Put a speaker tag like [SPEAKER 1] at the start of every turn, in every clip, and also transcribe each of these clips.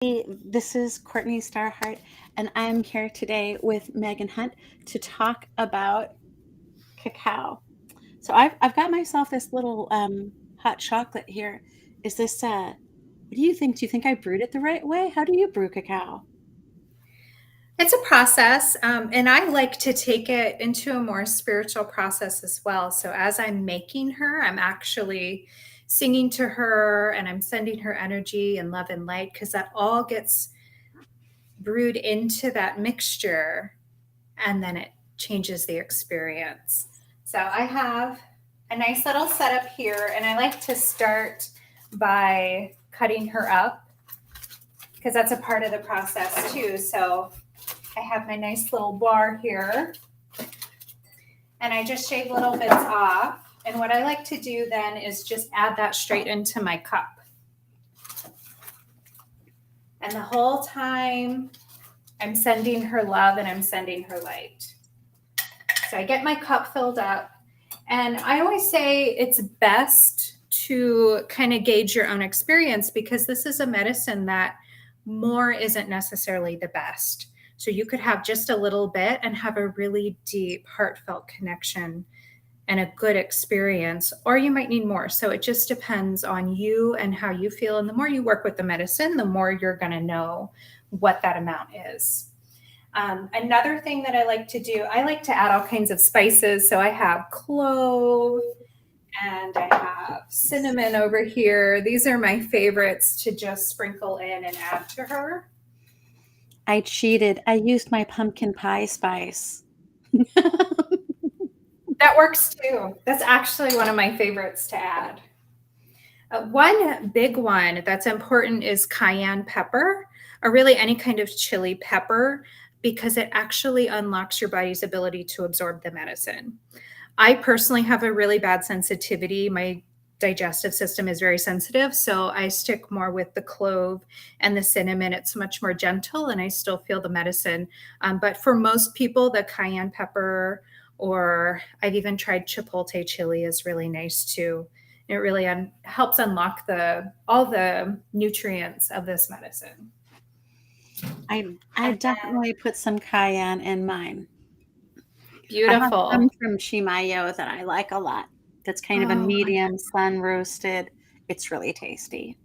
[SPEAKER 1] Hey, this is Courtney Starhart, and I'm here today with Megan Hunt to talk about cacao. So I've got myself this little hot chocolate here. Is this what do you think? Do you think I brewed it the right way? How do you brew cacao?
[SPEAKER 2] It's a process, and I like to take it into a more spiritual process as well. So as I'm making her, I'm actually singing to her and I'm sending her energy and love and light because that all gets brewed into that mixture and then it changes the experience. So I have a nice little setup here, and I like to start by cutting her up because that's a part of the process too. So I have my nice little bar here, and I just shave little bits off. And what I like to do then is just add that straight into my cup. And the whole time I'm sending her love and I'm sending her light. So I get my cup filled up. And I always say it's best to kind of gauge your own experience because this is a medicine that more isn't necessarily the best. So you could have just a little bit and have a really deep, heartfelt connection and a good experience, or you might need more. So it just depends on you and how you feel. And the more you work with the medicine, the more you're going to know what that amount is. Another thing that I like to do, I like to add all kinds of spices. So I have clove and I have cinnamon over here. These are my favorites to just sprinkle in and add to her.
[SPEAKER 1] I cheated. I used my pumpkin pie spice.
[SPEAKER 2] That works too. That's actually one of my favorites to add. One big one that's important is cayenne pepper, or really any kind of chili pepper, because it actually unlocks your body's ability to absorb the medicine. I personally have a really bad sensitivity. My digestive system is very sensitive, so I stick more with the clove and the cinnamon. It's much more gentle, and I still feel the medicine. But for most people, the cayenne pepper, or I've even tried chipotle chili, is really nice too. It really helps unlock all the nutrients of this medicine.
[SPEAKER 1] I definitely put some cayenne in mine. I have some
[SPEAKER 2] Beautiful.
[SPEAKER 1] from Chimayo that I like a lot. That's kind of a
[SPEAKER 2] Oh,
[SPEAKER 1] medium sun roasted. It's really tasty.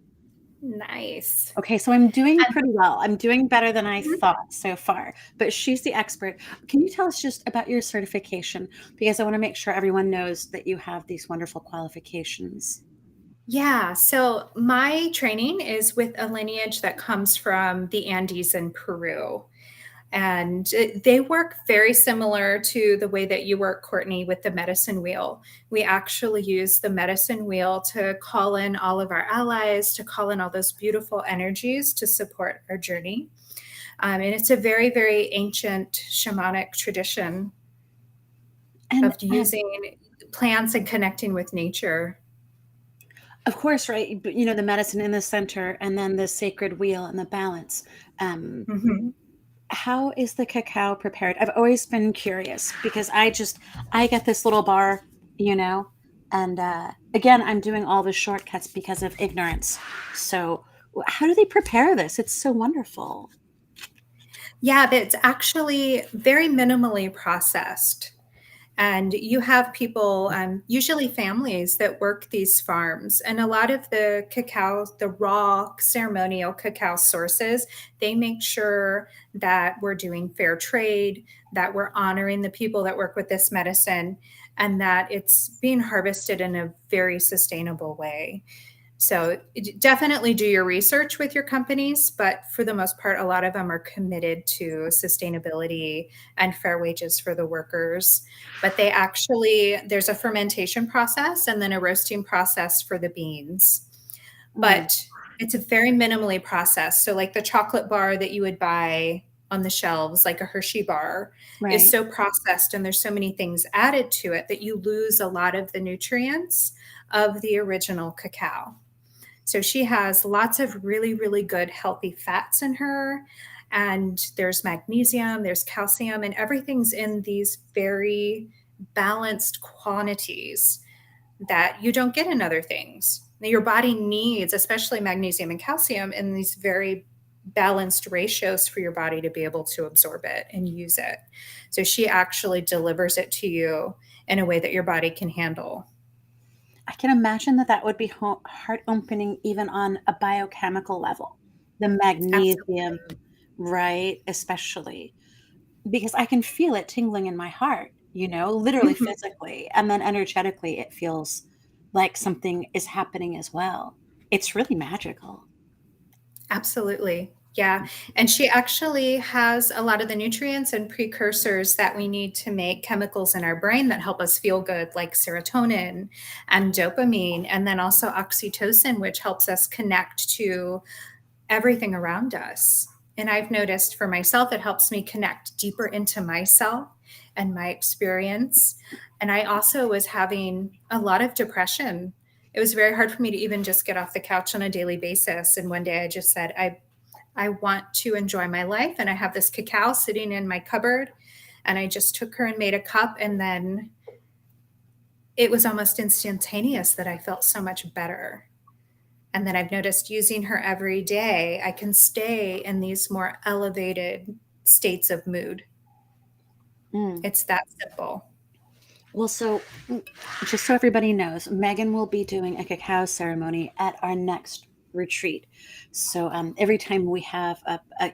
[SPEAKER 2] nice.
[SPEAKER 1] Okay, so I'm doing pretty well. I'm doing better than I thought so far, but she's the expert. Can you tell us just about your certification? Because I want to make sure everyone knows that you have these wonderful qualifications.
[SPEAKER 2] Yeah, so my training is with a lineage that comes from the Andes in Peru. And they work very similar to the way that you work, Courtney, with the medicine wheel. We actually use the medicine wheel to call in all of our allies, to call in all those beautiful energies to support our journey. And it's a very, very ancient shamanic tradition
[SPEAKER 1] And
[SPEAKER 2] of using plants and connecting with nature.
[SPEAKER 1] of course, right, but the medicine in the center and then the sacred wheel and the balance. Um,
[SPEAKER 2] Mhm.
[SPEAKER 1] how is the cacao prepared? I've always been curious because I get this little bar, you know, and again, I'm doing all the shortcuts because of ignorance. So, how do they prepare this? It's so wonderful.
[SPEAKER 2] Yeah, that's actually very minimally processed. And you have people, usually families, that work these farms. And a lot of the cacao, the raw ceremonial cacao sources, they make sure that we're doing fair trade, that we're honoring the people that work with this medicine, and that it's being harvested in a very sustainable way. So definitely do your research with your companies, but for the most part, a lot of them are committed to sustainability and fair wages for the workers. But there's a fermentation process and then a roasting process for the beans.
[SPEAKER 1] Mm,
[SPEAKER 2] But it's a very minimally processed. So, like the chocolate bar that you would buy on the shelves, like a Hershey bar, is
[SPEAKER 1] right.
[SPEAKER 2] so processed and there's so many things added to it that you lose a lot of the nutrients of the original cacao. So she has lots of really, really good healthy fats in her. And there's magnesium, there's calcium, and everything's in these very balanced quantities that you don't get in other things. Your body needs, especially magnesium and calcium, in these very balanced ratios for your body to be able to absorb it and use it. So she actually delivers it to you in a way that your body can handle.
[SPEAKER 1] I can imagine that that would be heart opening even on a biochemical level. The magnesium,
[SPEAKER 2] Absolutely.
[SPEAKER 1] right? Especially because I can feel it tingling in my heart, literally
[SPEAKER 2] Mhm.
[SPEAKER 1] physically. And then energetically, it feels like something is happening as well. It's really magical.
[SPEAKER 2] Absolutely. Yeah. And she actually has a lot of the nutrients and precursors that we need to make chemicals in our brain that help us feel good, like serotonin and dopamine, and then also oxytocin, which helps us connect to everything around us. And I've noticed for myself, it helps me connect deeper into myself and my experience. And I also was having a lot of depression. It was very hard for me to even just get off the couch on a daily basis. And one day I just said, I want to enjoy my life. And I have this cacao sitting in my cupboard. And I just took her and made a cup. And then it was almost instantaneous that I felt so much better. And then I've noticed using her every day, I can stay in these more elevated states of mood.
[SPEAKER 1] Mm.
[SPEAKER 2] It's that simple.
[SPEAKER 1] Well, just so everybody knows, Megan will be doing a cacao ceremony at our next retreat. So every time we have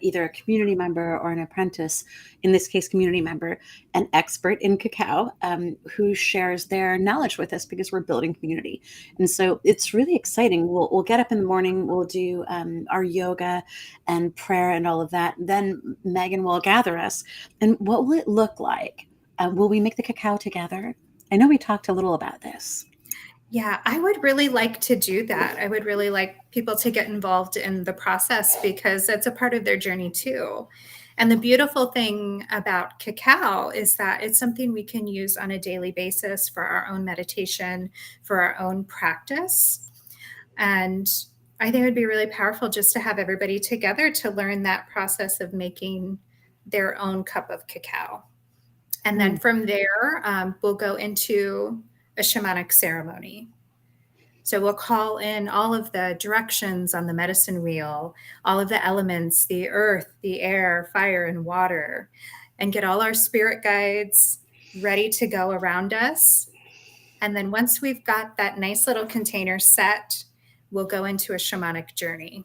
[SPEAKER 1] either a community member or an apprentice, in this case, community member, an expert in cacao who shares their knowledge with us because we're building community. And so it's really exciting. We'll get up in the morning, we'll do our yoga and prayer and all of that. Then Megan will gather us. And what will it look like? Will we make the cacao together? I know we talked a little about this.
[SPEAKER 2] Yeah, I would really like to do that. I would really like people to get involved in the process because that's a part of their journey too. And the beautiful thing about cacao is that it's something we can use on a daily basis for our own meditation, for our own practice. And I think it would be really powerful just to have everybody together to learn that process of making their own cup of cacao. And then
[SPEAKER 1] Mm,
[SPEAKER 2] from there, we'll go into a shamanic ceremony. So we'll call in all of the directions on the medicine wheel, all of the elements, the earth, the air, fire, and water, and get all our spirit guides ready to go around us. And then once we've got that nice little container set, we'll go into a shamanic journey.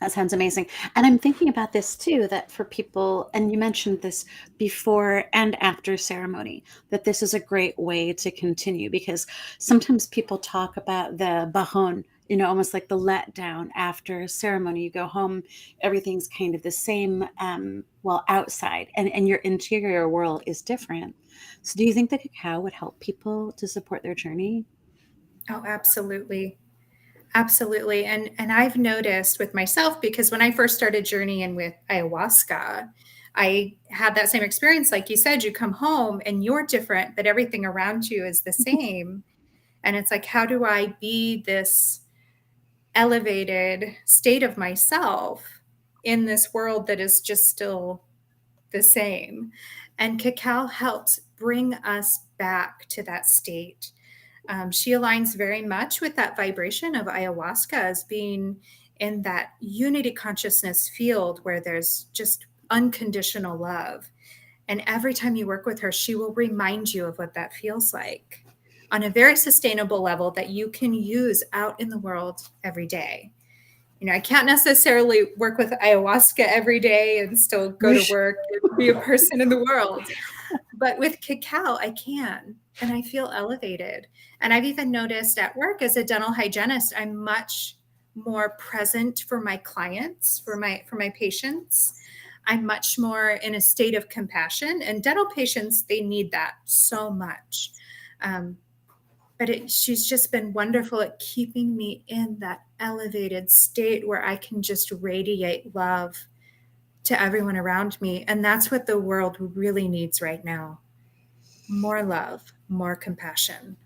[SPEAKER 1] that sounds amazing. And I'm thinking about this too, that for people, and you mentioned this before and after ceremony, that this is a great way to continue because sometimes people talk about the bajon, almost like the letdown after ceremony. You go home, everything's kind of the same, well, outside, and your interior world is different. So do you think the cacao would help people to support their journey?
[SPEAKER 2] Oh, absolutely. Absolutely. And I've noticed with myself because when I first started journeying with ayahuasca, I had that same experience. Like you said, you come home and you're different, but everything around you is the same. And it's like, how do I be this elevated state of myself in this world that is just still the same? And cacao helps bring us back to that state. She aligns very much with that vibration of ayahuasca as being in that unity consciousness field where there's just unconditional love. And every time you work with her, she will remind you of what that feels like on a very sustainable level that you can use out in the world every day. I can't necessarily work with ayahuasca every day and still go
[SPEAKER 1] You
[SPEAKER 2] to
[SPEAKER 1] sh-
[SPEAKER 2] work and be a person in the world. But with cacao, I can, and I feel elevated. And I've even noticed at work as a dental hygienist, I'm much more present for my clients, for my patients. I'm much more in a state of compassion. And dental patients, they need that so much. Um, but she's just been wonderful at keeping me in that elevated state where I can just radiate love to everyone around me. And that's what the world really needs right now: more love, more compassion.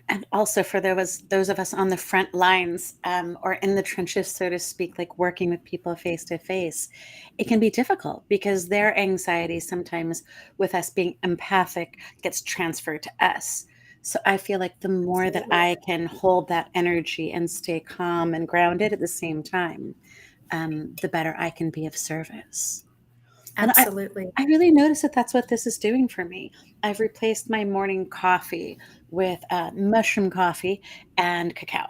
[SPEAKER 1] And also for those of us on the front lines, or in the trenches, so to speak, like working with people face to face, it can be difficult because their anxiety sometimes with us being empathic gets transferred to us. So I feel like the more that
[SPEAKER 2] Absolutely.
[SPEAKER 1] I can hold that energy and stay calm and grounded at the same time, the better I can be of service. And
[SPEAKER 2] Absolutely.
[SPEAKER 1] I really notice that that's what this is doing for me. I've replaced my morning coffee with mushroom coffee and cacao.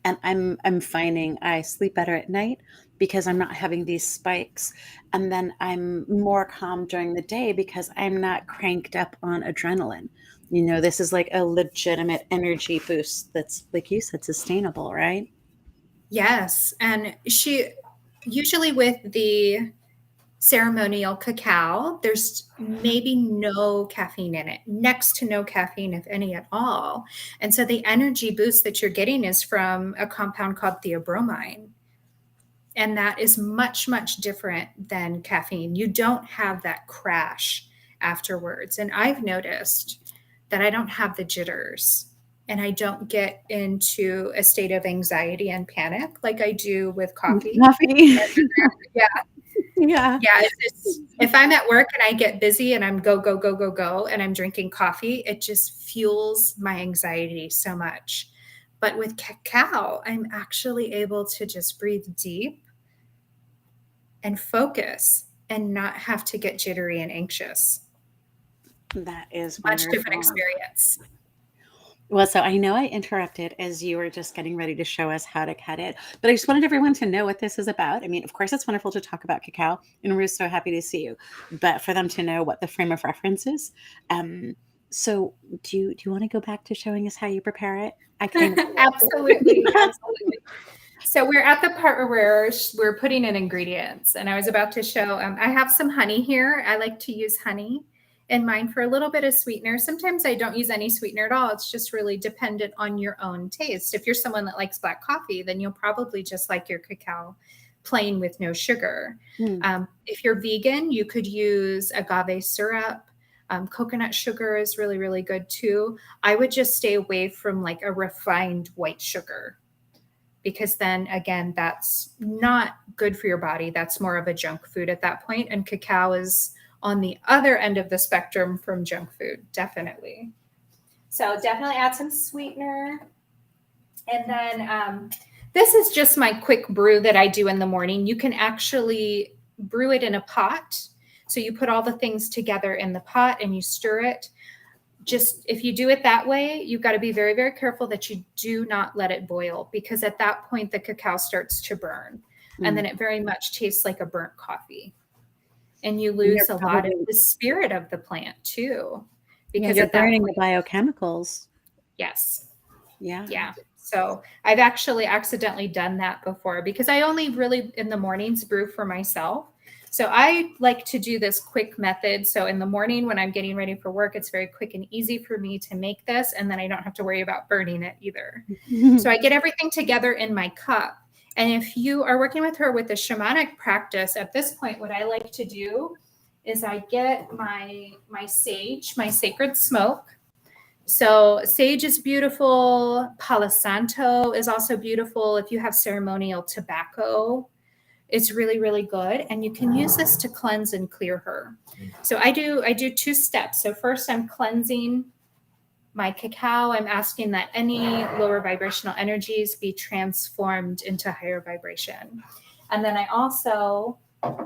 [SPEAKER 1] And I'm finding I sleep better at night because I'm not having these spikes. And then I'm more calm during the day because I'm not cranked up on adrenaline. This is like a legitimate energy boost that's, like you said, sustainable, right?
[SPEAKER 2] Yes. And she usually with the ceremonial cacao, there's maybe no caffeine in it, next to no caffeine, if any at all. And so the energy boost that you're getting is from a compound called theobromine. And that is much, much different than caffeine. You don't have that crash afterwards. And I've noticed that I don't have the jitters and I don't get into a state of anxiety and panic like I do with coffee.
[SPEAKER 1] Coffee.
[SPEAKER 2] Yeah.
[SPEAKER 1] Yeah.
[SPEAKER 2] Yeah. If I'm at work and I get busy and I'm go, go, go, go, go, and I'm drinking coffee, it just fuels my anxiety so much. But with cacao, I'm actually able to just breathe deep and focus and not have to get jittery and anxious.
[SPEAKER 1] That is
[SPEAKER 2] Much different
[SPEAKER 1] wonderful.
[SPEAKER 2] experience.
[SPEAKER 1] Well, so I know I interrupted as you were just getting ready to show us how to cut it, but I just wanted everyone to know what this is about. I mean, of course, it's wonderful to talk about cacao, and we're so happy to see you, but for them to know what the frame of reference is. Um, so, do you want to go back to showing us how you prepare it? I kind of
[SPEAKER 2] Absolutely, absolutely. So we're at the part where we're putting in ingredients, and I was about to show. I have some honey here. I like to use honey in mine for a little bit of sweetener. Sometimes I don't use any sweetener at all. It's just really dependent on your own taste. If you're someone that likes black coffee, then you'll probably just like your cacao plain with no sugar.
[SPEAKER 1] Hmm.
[SPEAKER 2] If you're vegan, you could use agave syrup. Coconut sugar is really, really good too. I would just stay away from like a refined white sugar because then again, that's not good for your body. That's more of a junk food at that point. And cacao is on the other end of the spectrum from junk food, definitely. So definitely add some sweetener. And then this is just my quick brew that I do in the morning. You can actually brew it in a pot. So you put all the things together in the pot and you stir it. Just if you do it that way, you've got to be very, very careful that you do not let it boil because at that point the cacao starts to burn and then it very much tastes like a burnt coffee. And you
[SPEAKER 1] You're
[SPEAKER 2] lose a lot of
[SPEAKER 1] probably,
[SPEAKER 2] the spirit of the plant too.
[SPEAKER 1] yeah,
[SPEAKER 2] Because
[SPEAKER 1] you're
[SPEAKER 2] at that
[SPEAKER 1] burning the
[SPEAKER 2] point,
[SPEAKER 1] biochemicals.
[SPEAKER 2] yes.
[SPEAKER 1] Yeah.
[SPEAKER 2] Yeah. So I've actually accidentally done that before because I only really in the mornings brew for myself. So I like to do this quick method. So in the morning when I'm getting ready for work, it's very quick and easy for me to make this. And then I don't have to worry about burning it either. So I get everything together in my cup. And if you are working with her with the shamanic practice, at this point, what I like to do is I get my sage, my sacred smoke. So sage is beautiful. Palo Santo is also beautiful. If you have ceremonial tobacco, it's really, really good. And you can use this to cleanse and clear her. So I do two steps. So first I'm cleansing my cacao. I'm asking that any lower vibrational energies be transformed into higher vibration. And then I also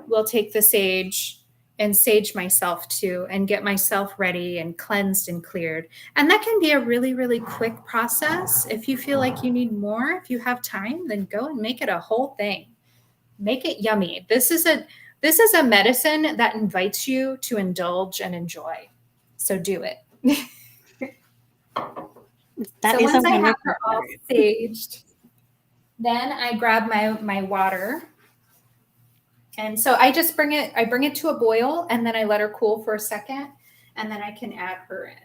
[SPEAKER 2] will take the sage and sage myself too and get myself ready and cleansed and cleared. And that can be a really, really quick process. If you feel like you need more, if you have time, then go and make it a whole thing. Make it yummy. This is a medicine that invites you to indulge and enjoy. So do it.
[SPEAKER 1] That
[SPEAKER 2] So
[SPEAKER 1] is a
[SPEAKER 2] once I have
[SPEAKER 1] wonderful
[SPEAKER 2] her all
[SPEAKER 1] part.
[SPEAKER 2] saged, then I grab my water. And so I bring it to a boil and then I let her cool for a second and then I can add her in.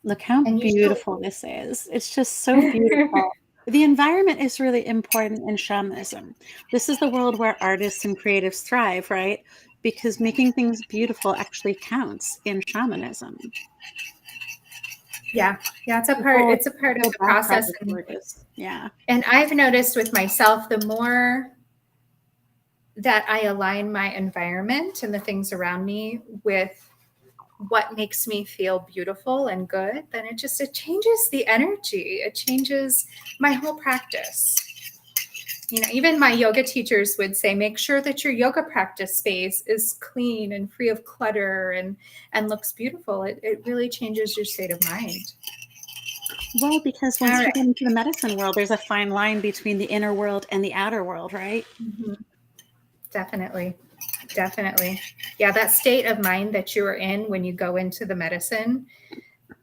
[SPEAKER 1] Look how
[SPEAKER 2] And usually
[SPEAKER 1] beautiful this is. It's just so beautiful. The environment is really important in shamanism. This is the world where artists and creatives thrive, right? Because making things beautiful actually counts in shamanism.
[SPEAKER 2] yeah, yeah, it's a
[SPEAKER 1] The
[SPEAKER 2] part
[SPEAKER 1] whole,
[SPEAKER 2] it's a part of
[SPEAKER 1] whole
[SPEAKER 2] the
[SPEAKER 1] backdrop
[SPEAKER 2] process
[SPEAKER 1] is gorgeous. Yeah.
[SPEAKER 2] and I've noticed with myself the more that I align my environment and the things around me with what makes me feel beautiful and good, then it changes the energy. It changes my whole practice. You know, even my yoga teachers would say, make sure that your yoga practice space is clean and free of clutter and looks beautiful. It really changes your state of mind.
[SPEAKER 1] Well, because
[SPEAKER 2] All
[SPEAKER 1] once you
[SPEAKER 2] right.
[SPEAKER 1] get into the medicine world, there's a fine line between the inner world and the outer world, right?
[SPEAKER 2] Mhm. Definitely. Definitely. Yeah, that state of mind that you are in when you go into the medicine,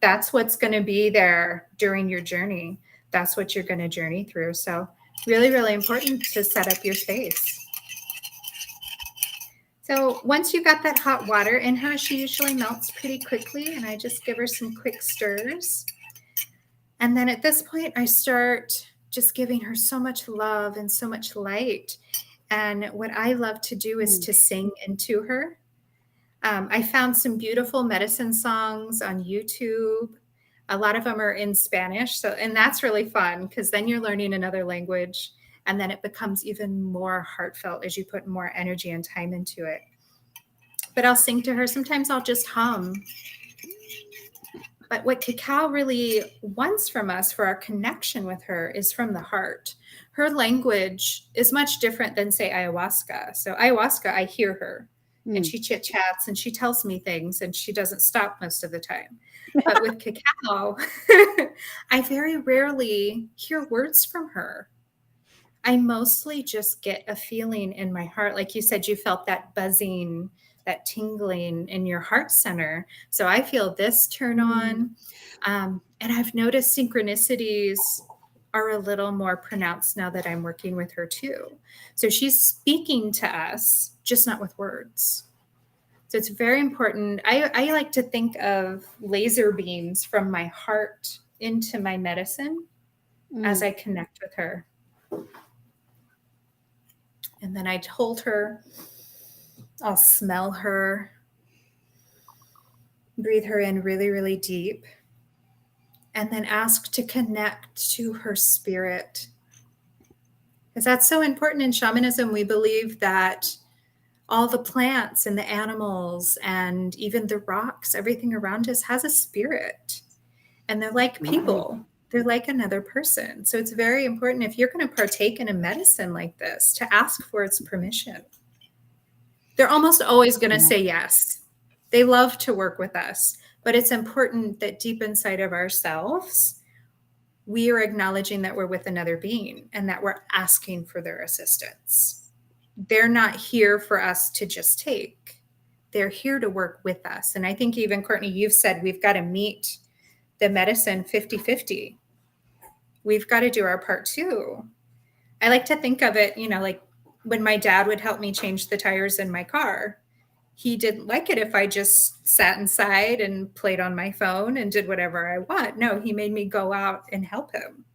[SPEAKER 2] that's what's going to be there during your journey. That's what you're going to journey through. So, really, really important to set up your space. So, once you got that hot water in her, she usually melts pretty quickly, and I just give her some quick stirs. And then at this point, I start just giving her so much love and so much light. And what I love to do is
[SPEAKER 1] Mm.
[SPEAKER 2] to sing into her. I found some beautiful medicine songs on YouTube. A lot of them are in Spanish. So, and that's really fun because then you're learning another language and then it becomes even more heartfelt as you put more energy and time into it. But I'll sing to her. Sometimes I'll just hum. But what Cacao really wants from us for our connection with her is from the heart. Her language is much different than, say, ayahuasca. So, ayahuasca, I hear her and
[SPEAKER 1] Mm.
[SPEAKER 2] she chit chats and she tells me things and she doesn't stop most of the time. But with Cacao, I very rarely hear words from her. I mostly just get a feeling in my heart. Like you said, you felt that buzzing, that tingling in your heart center. So I feel this turn
[SPEAKER 1] Mm.
[SPEAKER 2] on. And I've noticed synchronicities are a little more pronounced now that I'm working with her too. So she's speaking to us, just not with words. So it's very important. I like to think of laser beams from my heart into my medicine as
[SPEAKER 1] Mm.
[SPEAKER 2] I connect with her. And then I'd hold her, I'll smell her, breathe her in really, really deep, and then ask to connect to her spirit. Because that's so important in shamanism. We believe that all the plants and the animals and even the rocks, everything around us has a spirit. And they're like
[SPEAKER 1] Absolutely.
[SPEAKER 2] people, they're like another person. So it's very important if you're going to partake in a medicine like this to ask for its permission. They're almost always going to
[SPEAKER 1] Yeah.
[SPEAKER 2] say yes. They love to work with us, but it's important that deep inside of ourselves, we are acknowledging that we're with another being and that we're asking for their assistance. They're not here for us to just take, they're here to work with us. And I think even Courtney, you've said we've got to meet the medicine 50-50. We've got to do our part too. I like to think of it, like when my dad would help me change the tires in my car. He didn't like it if I just sat inside and played on my phone and did whatever I want. No, he made me go out and help him.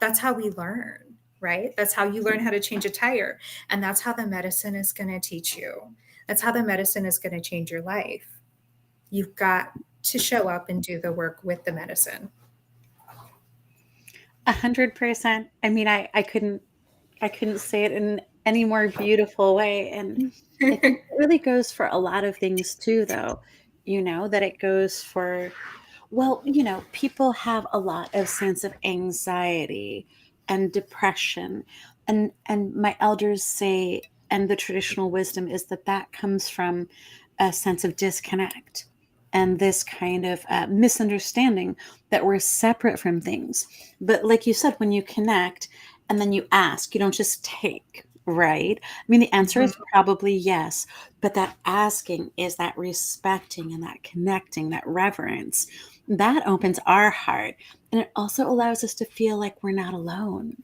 [SPEAKER 2] That's how we learn, right? That's how you learn how to change a tire. And that's how the medicine is going to teach you. That's how the medicine is going to change your life. You've got to show up and do the work with the medicine.
[SPEAKER 1] 100%. I mean, I couldn't say it in any more beautiful way. And I think it really goes for a lot of things too, though, that it goes for, well, people have a lot of sense of anxiety and depression. And my elders say, and the traditional wisdom is that that comes from a sense of disconnect and this kind of misunderstanding that we're separate from things. But like you said, when you connect and then you ask, you don't just take, right? I mean, the answer
[SPEAKER 2] Mhm.
[SPEAKER 1] is probably yes, but that asking is that respecting and that connecting, that reverence. That opens our heart. And it also allows us to feel like we're not alone.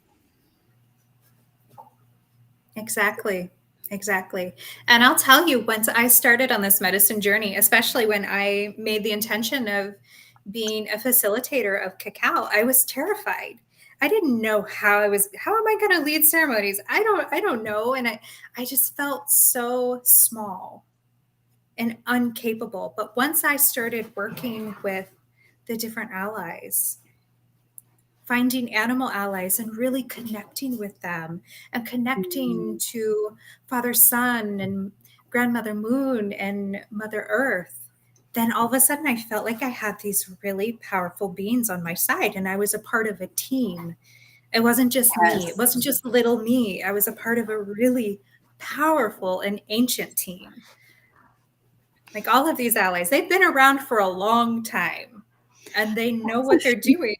[SPEAKER 2] Exactly. Exactly. And I'll tell you, once I started on this medicine journey, especially when I made the intention of being a facilitator of cacao, I was terrified. I didn't know how am I going to lead ceremonies? I don't know. And I just felt so small and incapable. But once I started working with the different allies, finding animal allies and really connecting with them and connecting
[SPEAKER 1] Mm.
[SPEAKER 2] to Father Sun and Grandmother Moon and Mother Earth. then all of a sudden I felt like I had these really powerful beings on my side and I was a part of a team. It wasn't just me. It
[SPEAKER 1] Yes.
[SPEAKER 2] wasn't just little me. I was a part of a really powerful and ancient team. Like all of these allies, they've been around for a long time and they know what they're doing.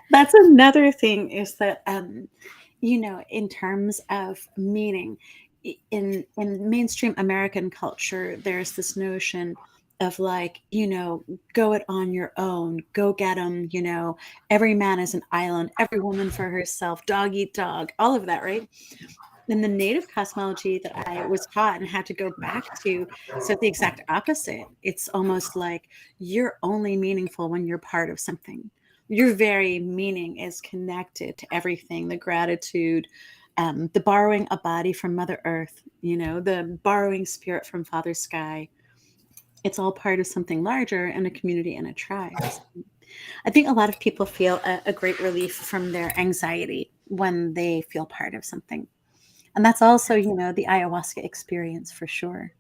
[SPEAKER 1] That's another thing is that, in terms of meaning, in mainstream American culture, there's this notion of like, go it on your own, go get them, every man is an island, every woman for herself, dog eat dog, all of that, right? In the native cosmology that I was taught and had to go back to, so the exact opposite. It's almost like you're only meaningful when you're part of something. Your very meaning is connected to everything, the gratitude, the borrowing a body from Mother Earth, the borrowing spirit from Father Sky. It's all part of something larger and a community and a tribe. So I think a lot of people feel a great relief from their anxiety when they feel part of something. And that's also, the ayahuasca experience for sure.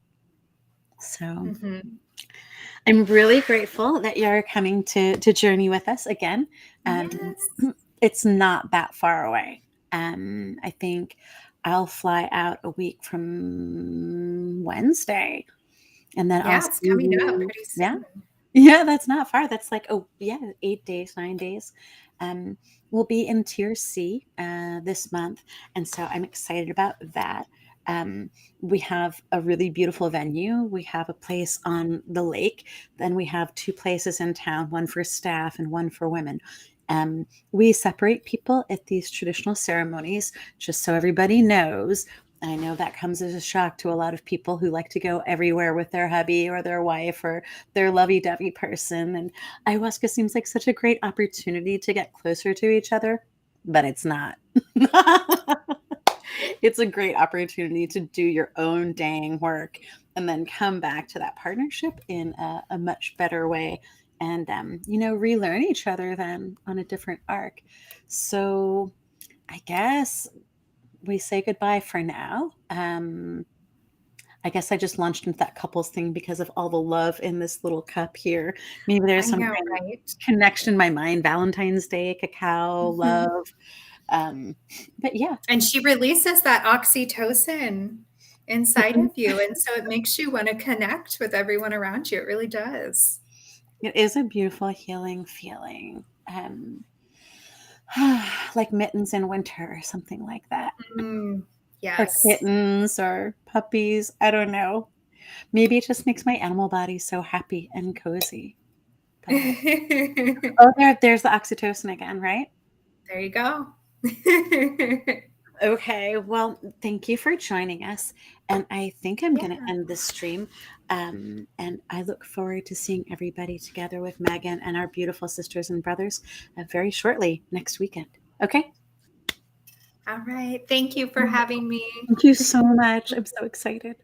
[SPEAKER 1] So
[SPEAKER 2] Mhm.
[SPEAKER 1] I'm really grateful that you're coming to journey with us again. Um,
[SPEAKER 2] Yes.
[SPEAKER 1] it's not that far away. I think I'll fly out a week from Wednesday, and then I'll
[SPEAKER 2] Yeah,
[SPEAKER 1] see
[SPEAKER 2] it's coming up
[SPEAKER 1] you.
[SPEAKER 2] pretty
[SPEAKER 1] Yeah,
[SPEAKER 2] soon.
[SPEAKER 1] yeah, that's not far. That's like, oh, yeah, 8 days, 9 days. Um, we'll be in Tier C this month. And so I'm excited about that. Um, we have a really beautiful venue. We have a place on the lake. Then we have two places in town, one for staff and one for women. We separate people at these traditional ceremonies, just so everybody knows. I know that comes as a shock to a lot of people who like to go everywhere with their hubby or their wife or their lovey-dovey person. And ayahuasca seems like such a great opportunity to get closer to each other, but it's not. It's a great opportunity to do your own dang work and then come back to that partnership in a much better way and, relearn each other then on a different arc. So I guess we say goodbye for now. I guess I just launched into that couples thing because of all the love in this little cup here. Maybe there's
[SPEAKER 2] I
[SPEAKER 1] some
[SPEAKER 2] know,
[SPEAKER 1] kind of
[SPEAKER 2] right?
[SPEAKER 1] connection in my mind. Valentine's Day, cacao,
[SPEAKER 2] Mhm.
[SPEAKER 1] love. Um, but yeah,
[SPEAKER 2] And she releases that oxytocin inside of you, and so it makes you wanna connect with everyone around you, it really does.
[SPEAKER 1] it is a beautiful healing feeling. Like mittens in winter or something like that.
[SPEAKER 2] Mm,
[SPEAKER 1] Or
[SPEAKER 2] yes.
[SPEAKER 1] kittens or puppies. I don't know. Maybe it just makes my animal body so happy and cozy. But oh, there's the oxytocin again, right?
[SPEAKER 2] There you go.
[SPEAKER 1] Okay, well, thank you for joining us. And I think I'm
[SPEAKER 2] Yeah,
[SPEAKER 1] going to end this stream. And I look forward to seeing everybody together with Megan and our beautiful sisters and brothers very shortly next weekend. Okay?
[SPEAKER 2] alright, thank you for having me.
[SPEAKER 1] Thank you so much. I'm so excited.